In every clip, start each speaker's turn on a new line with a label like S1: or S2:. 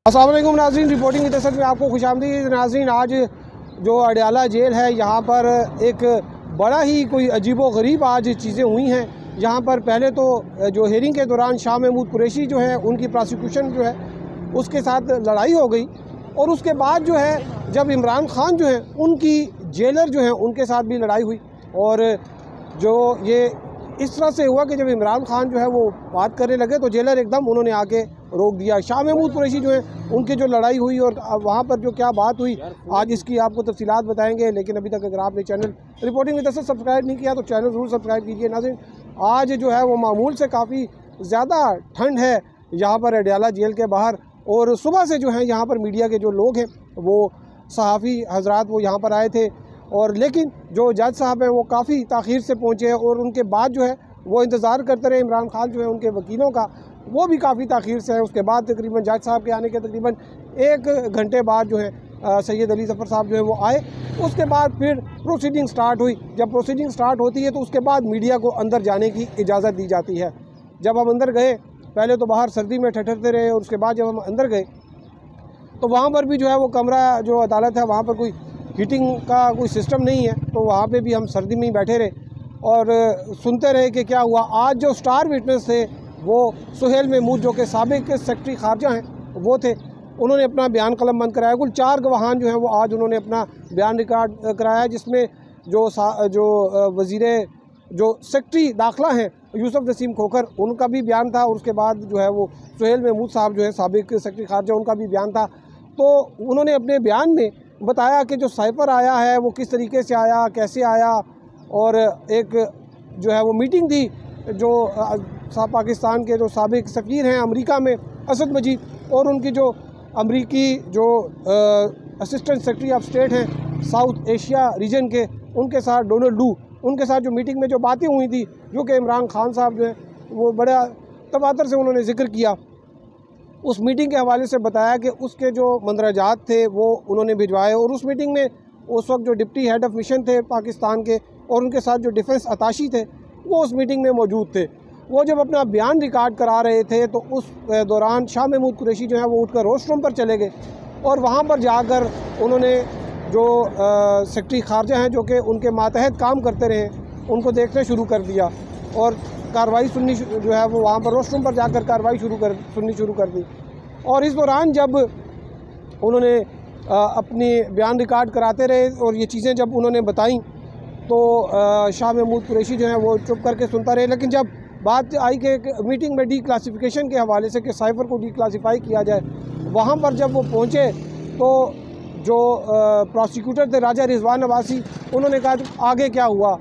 S1: अस्सलाम वालेकुम नाज़रीन, रिपोर्टिंग की तसद में आपको खुशामदीद। नाज़रीन, आज जो अडयाला जेल है यहाँ पर एक बड़ा ही कोई अजीबो गरीब आज चीज़ें हुई हैं। यहाँ पर पहले तो जो हेयरिंग के दौरान शाह महमूद कुरैशी जो है उनकी प्रोसिक्यूशन जो है उसके साथ लड़ाई हो गई, और उसके बाद जो है जब इमरान खान जो है उनकी जेलर जो है उनके साथ भी लड़ाई हुई। और जो ये इस तरह से हुआ कि जब इमरान खान जो है वो बात करने लगे तो जेलर एकदम उन्होंने आके रोक दिया। शाह महमूद कुरैशी जो है उनकी जो लड़ाई हुई और वहाँ पर जो क्या बात हुई, आज इसकी आपको तफसीलात बताएंगे। लेकिन अभी तक अगर आपने चैनल रिपोर्टिंग की तरफ से सब्सक्राइब नहीं किया तो चैनल ज़रूर सब्सक्राइब कीजिए। नाज़रीन, आज जो है वो मामूल से काफ़ी ज़्यादा ठंड है यहाँ पर अडयाला जेल के बाहर, और सुबह से जो है यहाँ पर मीडिया के जो लोग हैं वो सहाफ़ी हजरात वो यहाँ पर आए थे, और लेकिन जो जज साहब हैं वो काफ़ी ताख़ीर से पहुँचे, और उनके बाद जो है वो इंतज़ार करते रहे इमरान खान जो है उनके वकीलों का, वो भी काफ़ी ताख़ीर से है। उसके बाद तकरीबन जज साहब के आने के तकरीबन 1 घंटे बाद जो है सैयद अली ज़फ़र साहब जो है वो आए। उसके बाद फिर प्रोसीडिंग स्टार्ट हुई। जब प्रोसीडिंग स्टार्ट होती है तो उसके बाद मीडिया को अंदर जाने की इजाज़त दी जाती है। जब हम अंदर गए, पहले तो बाहर सर्दी में ठहरते रहे, और उसके बाद जब हम अंदर गए तो वहाँ पर भी जो है वो कमरा जो अदालत है वहाँ पर कोई हीटिंग का कोई सिस्टम नहीं है, तो वहाँ पे भी हम सर्दी में ही बैठे रहे और सुनते रहे कि क्या हुआ। आज जो स्टार विटनेस थे वो सुहेल महमूद जो कि साबिक सेक्रेटरी खारजा हैं वो थे, उन्होंने अपना बयान कलमबंद कराया। कुल 4 गवाहान जो हैं वो आज उन्होंने अपना बयान रिकॉर्ड कराया, जिसमें जो वज़ीरे जो सेक्रेटरी दाखिला हैं यूसुफ नसीम खोखर उनका भी बयान था, और उसके बाद जो है वो सुहेल महमूद साहब जो है साबिक सेक्रेटरी खारजा उनका भी बयान था। तो उन्होंने अपने बयान में बताया कि जो साइफ़र आया है वो किस तरीके से आया, कैसे आया, और एक जो है वो मीटिंग थी जो पाकिस्तान के जो साबिक सफ़ीर हैं अमेरिका में असद मजीद, और उनकी जो अमेरिकी जो असिस्टेंट सेक्रेटरी ऑफ स्टेट हैं साउथ एशिया रीजन के, उनके साथ डोनाल्ड लू, उनके साथ जो मीटिंग में जो बातें हुई थी, जो कि इमरान खान साहब जो हैं वो बड़ा तवातर से उन्होंने ज़िक्र किया। उस मीटिंग के हवाले से बताया कि उसके जो मंदरजात थे वो उन्होंने भिजवाए, और उस मीटिंग में उस वक्त जो डिप्टी हेड ऑफ मिशन थे पाकिस्तान के और उनके साथ जो डिफेंस अताशी थे वो उस मीटिंग में मौजूद थे। वो जब अपना बयान रिकॉर्ड करा रहे थे तो उस दौरान शाह महमूद कुरैशी जो है वो उठकर वॉशरूम पर चले गए, और वहाँ पर जाकर उन्होंने जो सेक्रेटरी खारजा हैं जो कि उनके मातहत काम करते रहे उनको देखना शुरू कर दिया, और कार्रवाई सुननी जो है वो वहाँ पर वॉशरूम पर जाकर कार्रवाई सुननी शुरू कर दी। और इस दौरान जब उन्होंने अपनी बयान रिकॉर्ड कराते रहे और ये चीज़ें जब उन्होंने बताई तो शाह महमूद कुरैशी जो है वो चुप करके सुनता रहे। लेकिन जब बात आई कि मीटिंग में डीक्लासिफिकेशन के हवाले से कि साइफ़र को डीक्लासीफाई किया जाए, वहाँ पर जब वो पहुँचे तो जो प्रोसिक्यूटर थे राजा रिजवान अब्बासी, उन्होंने कहा आगे क्या हुआ।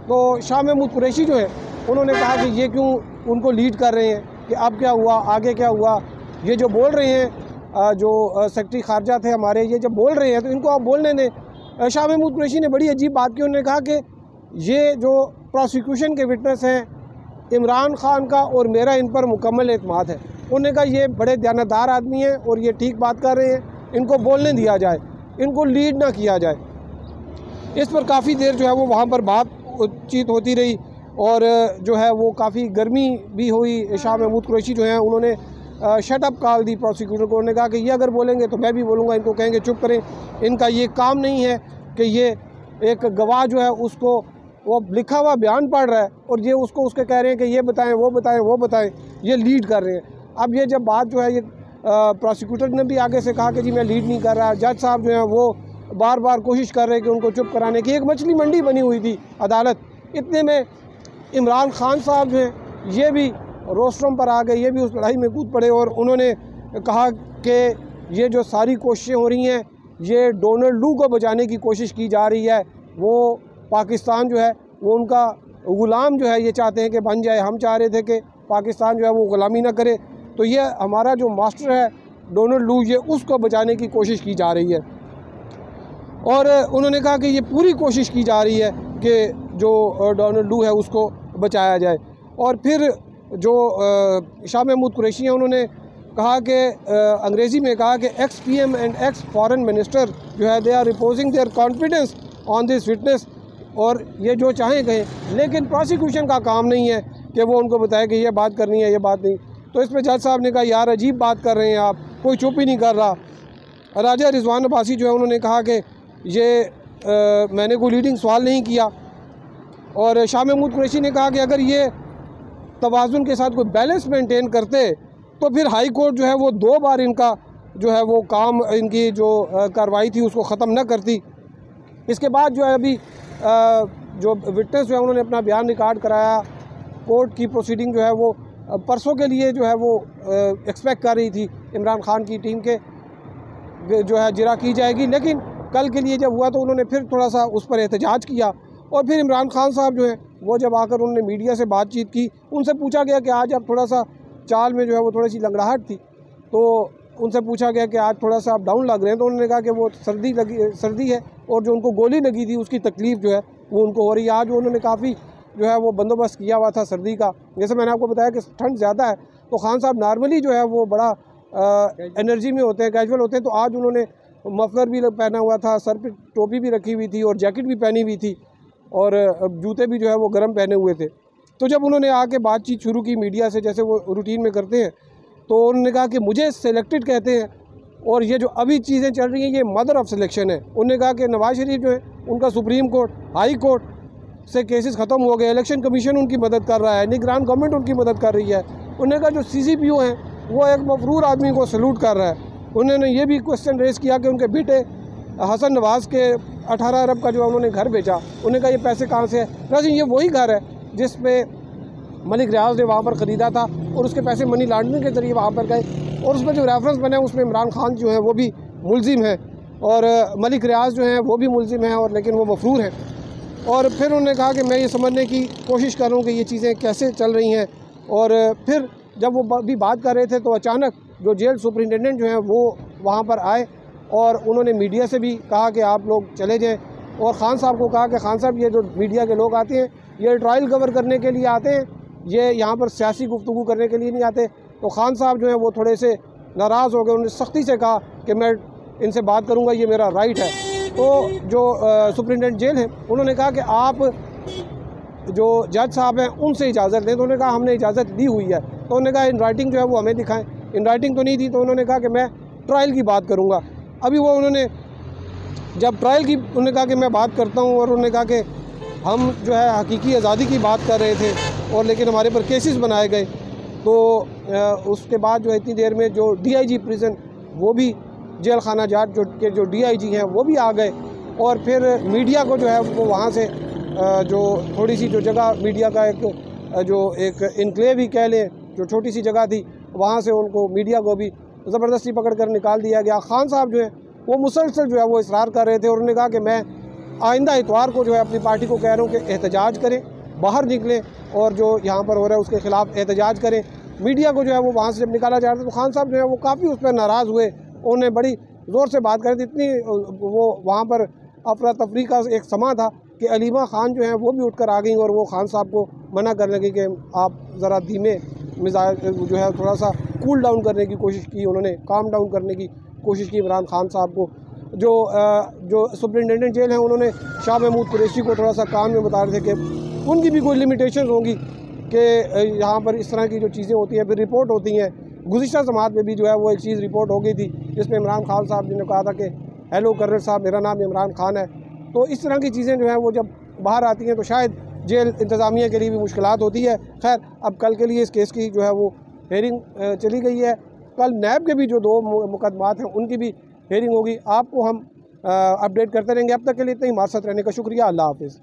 S1: तो शाह महमूद कुरैशी जो है उन्होंने कहा कि ये क्यों उनको लीड कर रहे हैं कि अब क्या हुआ, आगे क्या हुआ। ये जो बोल रहे हैं जो सेक्रेटरी खारजा थे हमारे, ये जब बोल रहे हैं तो इनको आप बोलने दें। शाह महमूद कुरैशी ने बड़ी अजीब बात की, उन्होंने कहा कि ये जो प्रोसिक्यूशन के विटनेस हैं इमरान खान का और मेरा इन पर मुकम्मल एतमाद है। उन्होंने कहा ये बड़े दयानतदार आदमी हैं और ये ठीक बात कर रहे हैं, इनको बोलने दिया जाए, इनको लीड ना किया जाए। इस पर काफ़ी देर जो है वो वहाँ पर बातचीत होती रही, और जो है वो काफ़ी गर्मी भी हुई। शाह महमूद कुरैशी जो है उन्होंने शट अप कॉल दी प्रोसिक्यूटर को। उन्होंने कहा कि ये अगर बोलेंगे तो मैं भी बोलूँगा, इनको कहेंगे चुप करें, इनका ये काम नहीं है कि ये एक गवाह जो है उसको वो लिखा हुआ बयान पढ़ रहा है और ये उसको उसके कह रहे हैं कि ये बताएं वो बताएं वो बताएं, ये लीड कर रहे हैं। अब ये जब बात जो है ये प्रोसिक्यूटर ने भी आगे से कहा कि जी मैं लीड नहीं कर रहा। जज साहब जो है वो बार बार कोशिश कर रहे हैं कि उनको चुप कराने की। एक मछली मंडी बनी हुई थी अदालत, इतने में इमरान खान साहब जो हैं ये भी रोस्ट्रम पर आ गए, ये भी उस लड़ाई में कूद पड़े, और उन्होंने कहा कि ये जो सारी कोशिशें हो रही हैं ये डोनाल्ड लू को बचाने की कोशिश की जा रही है। वो पाकिस्तान जो है वो उनका ग़ुलाम जो है ये चाहते हैं कि बन जाए। हम चाह रहे थे कि पाकिस्तान जो है वो ग़ुलामी ना करे, तो ये हमारा जो मास्टर है डोनाल्ड लू ये उसको बचाने की कोशिश की जा रही है। और उन्होंने कहा कि ये पूरी कोशिश की जा रही है कि जो डोनाल्ड लू है उसको बचाया जाए। और फिर जो शाह महमूद कुरैशी हैं उन्होंने कहा कि अंग्रेज़ी में कहा कि ex PM and ex foreign minister जो है they are reposing their confidence on this witness, और ये जो चाहें कहें, लेकिन प्रोसिक्यूशन का काम नहीं है कि वो उनको बताए कि ये बात करनी है, ये बात नहीं। तो इस पर जज साहब ने कहा यार अजीब बात कर रहे हैं आप, कोई चुप ही नहीं कर रहा। राजा रिजवान अब्बासी जो है उन्होंने कहा कि ये मैंने कोई लीडिंग सवाल नहीं किया, और शाह महमूद कुरैशी ने कहा कि अगर ये तवाज़ुन के साथ कोई बैलेंस मेंटेन करते तो फिर हाई कोर्ट जो है वो 2 बार इनका जो है वो काम, इनकी जो कार्रवाई थी उसको ख़त्म न करती। इसके बाद जो है अभी जो विटनेस जो है उन्होंने अपना बयान रिकॉर्ड कराया। कोर्ट की प्रोसीडिंग जो है वो परसों के लिए जो है वो एक्सपेक्ट कर रही थी इमरान खान की टीम के जो है जिरा की जाएगी, लेकिन कल के लिए जब हुआ तो उन्होंने फिर थोड़ा सा उस पर एहतजाज किया। और फिर इमरान खान साहब जो है वो जब आकर उन्होंने मीडिया से बातचीत की, उनसे पूछा गया कि आज आप थोड़ा सा चाल में जो है वो थोड़ी सी लंगड़ाहट थी, तो उनसे पूछा गया कि आज थोड़ा सा आप डाउन लग रहे हैं, तो उन्होंने कहा कि वो सर्दी है और जो उनको गोली लगी थी उसकी तकलीफ़ जो है वो उनको हो रही है। आज उन्होंने काफ़ी जो है वो बंदोबस्त किया हुआ था सर्दी का। जैसे मैंने आपको बताया कि ठंड ज़्यादा है, तो खान साहब नॉर्मली जो है वो बड़ा एनर्जी में होते हैं, कैजुअल होते हैं, तो आज उन्होंने मफलर भी पहना हुआ था, सर पर टोपी भी रखी हुई थी और जैकेट भी पहनी हुई थी, और जूते भी जो है वो गर्म पहने हुए थे। तो जब उन्होंने आके बातचीत शुरू की मीडिया से, जैसे वो रूटीन में करते हैं, तो उन्होंने कहा कि मुझे सिलेक्टेड कहते हैं और ये जो अभी चीज़ें चल रही हैं ये मदर ऑफ सिलेक्शन है। उन्होंने कहा कि नवाज शरीफ जो है उनका सुप्रीम कोर्ट, हाई कोर्ट से केसेस ख़त्म हो गए, इलेक्शन कमीशन उनकी मदद कर रहा है, निगरान गवर्नमेंट उनकी मदद कर रही है। उन्होंने कहा जो CCPO हैं वो एक मफरूर आदमी को सल्यूट कर रहा है। उन्होंने ये भी क्वेश्चन रेज़ किया कि उनके बेटे हसन नवाज़ के 18 अरब का जो उन्होंने घर बेचा, उन्होंने कहा ये पैसे कहाँ से है? वैसे ये वही घर है जिस पे मलिक रियाज ने वहाँ पर ख़रीदा था और उसके पैसे मनी लॉन्ड्रिंग के ज़रिए वहाँ पर गए, और उसमें जो रेफरेंस बने उसमें इमरान खान जो है वो भी मुलजिम है और मलिक रियाज जो हैं वो भी मुलजिम हैं, और लेकिन वो मफरूर हैं। और फिर उन्होंने कहा कि मैं ये समझने की कोशिश कर रहा हूँ कि ये चीज़ें कैसे चल रही हैं। और फिर जब वो भी बात कर रहे थे तो अचानक जो जेल सुपरिटेंडेंट जो हैं वो वहाँ पर आए और उन्होंने मीडिया से भी कहा कि आप लोग चले जाएँ, और ख़ान साहब को कहा कि ख़ान साहब ये जो मीडिया के लोग आते हैं ये ट्रायल कवर करने के लिए आते हैं, ये यहाँ पर सियासी गुफ्तगू करने के लिए नहीं आते। तो ख़ान साहब जो हैं वो थोड़े से नाराज़ हो गए, उन्होंने सख्ती से कहा कि मैं इनसे बात करूँगा, ये मेरा राइट है। तो जो सुपरिटेंडेंट जेल है उन्होंने कहा कि आप जो जज साहब हैं उनसे इजाज़त लें, तो उन्होंने कहा हमने इजाज़त दी हुई है। तो उन्होंने कहा इन राइटिंग जो है वो हमें दिखाएं, इन राइटिंग तो नहीं थी। तो उन्होंने कहा कि मैं ट्रायल की बात करूँगा। अभी वो उन्होंने जब ट्रायल की उन्होंने कहा कि मैं बात करता हूँ, और उन्होंने कहा कि हम जो है हकीकी आज़ादी की बात कर रहे थे और लेकिन हमारे पर केसेस बनाए गए। तो उसके बाद जो है इतनी देर में जो DIG प्रिजन वो भी जेल खाना जाट जो DIG हैं वो भी आ गए, और फिर मीडिया को जो है वो वहाँ से जो थोड़ी सी जो जगह मीडिया का एक इनक्लेव ही कह लें, जो छोटी सी जगह थी, वहाँ से उनको मीडिया को भी ज़बरदस्ती पकड़ कर निकाल दिया गया। ख़ान साहब जो है वो मुसलसल जो है वो इसरार कर रहे थे, और उन्होंने कहा कि मैं आइंदा इतवार को जो है अपनी पार्टी को कह रहा हूँ कि एहतजाज करें, बाहर निकलें और जो यहाँ पर हो रहा है उसके ख़िलाफ़ एहतजाज करें। मीडिया को जो है वो वहाँ से जब निकाला जा रहा था तो ख़ान साहब जो है वो काफ़ी उस पर नाराज़ हुए, उन्होंने बड़ी ज़ोर से बात करी थी। इतनी वो वहाँ पर अफरा तफरी का एक समा था कि अलीमा ख़ान जो है वो भी उठकर आ गई और वो ख़ान साहब को मना करने लगी कि आप ज़रा धीमे मिजाज जो है थोड़ा सा कूल डाउन करने की कोशिश की, उन्होंने काम डाउन करने की कोशिश की इमरान खान साहब को। जो सुपरिटेंडेंट जेल हैं उन्होंने शाह महमूद कुरैशी को थोड़ा सा काम में बता रहे थे कि उनकी भी कोई लिमिटेशन होंगी कि यहाँ पर इस तरह की जो चीज़ें होती हैं, फिर रिपोर्ट होती हैं। गुज़िश्ता समात में भी जो है वो एक चीज़ रिपोर्ट हो गई थी जिसमें इमरान खान साहब जी ने कहा था कि हेलो कर्नल साहब मेरा नाम इमरान खान है। तो इस तरह की चीज़ें जो हैं वो जब बाहर आती हैं तो शायद जेल इंतज़ामिया के लिए भी मुश्किलात होती है। खैर अब कल के लिए इस केस की जो है वो हेयरिंग चली गई है। कल नैब के भी जो 2 मुकदमात हैं उनकी भी हेयरिंग होगी। आपको हम अपडेट करते रहेंगे। अब तक के लिए इतना ही, हमारे साथ रहने का शुक्रिया। अल्लाह हाफ़िज़।